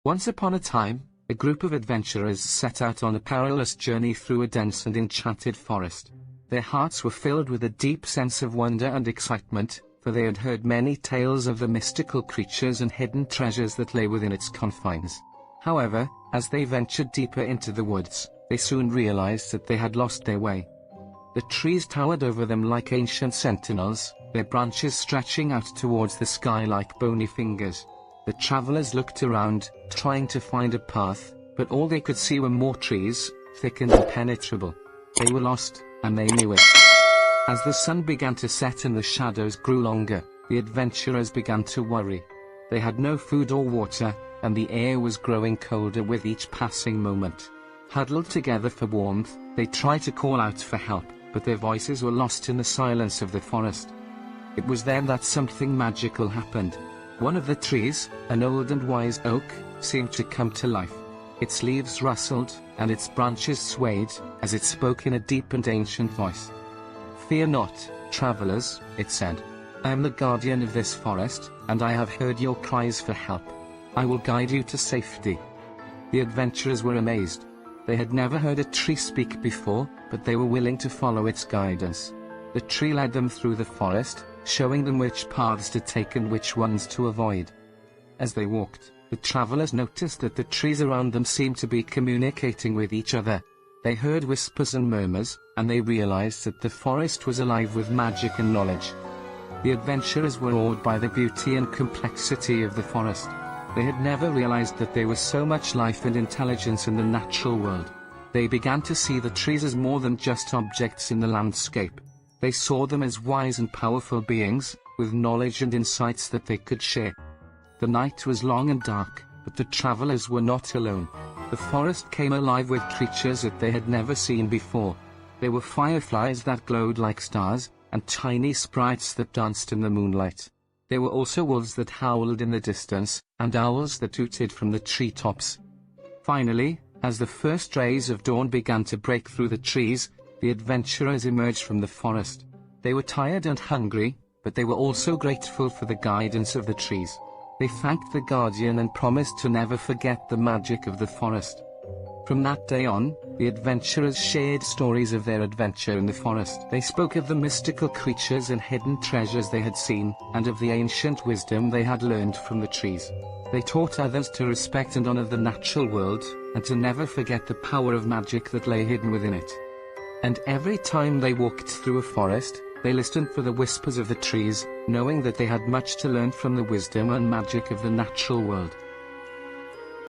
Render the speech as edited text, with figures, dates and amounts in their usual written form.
Once upon a time, a group of adventurers set out on a perilous journey through a dense and enchanted forest. Their hearts were filled with a deep sense of wonder and excitement, for they had heard many tales of the mystical creatures and hidden treasures that lay within its confines. However, as they ventured deeper into the woods, they soon realized that they had lost their way. The trees towered over them like ancient sentinels, their branches stretching out towards the sky like bony fingers. The travelers looked around, trying to find a path, but all they could see were more trees, thick and impenetrable. They were lost, and they knew it. As the sun began to set and the shadows grew longer, the adventurers began to worry. They had no food or water, and the air was growing colder with each passing moment. Huddled together for warmth, they tried to call out for help, but their voices were lost in the silence of the forest. It was then that something magical happened. One of the trees, an old and wise oak, seemed to come to life. Its leaves rustled, and its branches swayed, as it spoke in a deep and ancient voice. "Fear not, travelers," it said. "I am the guardian of this forest, and I have heard your cries for help. I will guide you to safety." The adventurers were amazed. They had never heard a tree speak before, but they were willing to follow its guidance. The tree led them through the forest, showing them which paths to take and which ones to avoid. As they walked, the travelers noticed that the trees around them seemed to be communicating with each other. They heard whispers and murmurs, and they realized that the forest was alive with magic and knowledge. The adventurers were awed by the beauty and complexity of the forest. They had never realized that there was so much life and intelligence in the natural world. They began to see the trees as more than just objects in the landscape. They saw them as wise and powerful beings, with knowledge and insights that they could share. The night was long and dark, but the travelers were not alone. The forest came alive with creatures that they had never seen before. There were fireflies that glowed like stars, and tiny sprites that danced in the moonlight. There were also wolves that howled in the distance, and owls that hooted from the treetops. Finally, as the first rays of dawn began to break through the trees, the adventurers emerged from the forest. They were tired and hungry, but they were also grateful for the guidance of the trees. They thanked the guardian and promised to never forget the magic of the forest. From that day on, the adventurers shared stories of their adventure in the forest. They spoke of the mystical creatures and hidden treasures they had seen, and of the ancient wisdom they had learned from the trees. They taught others to respect and honor the natural world, and to never forget the power of magic that lay hidden within it. And every time they walked through a forest, they listened for the whispers of the trees, knowing that they had much to learn from the wisdom and magic of the natural world.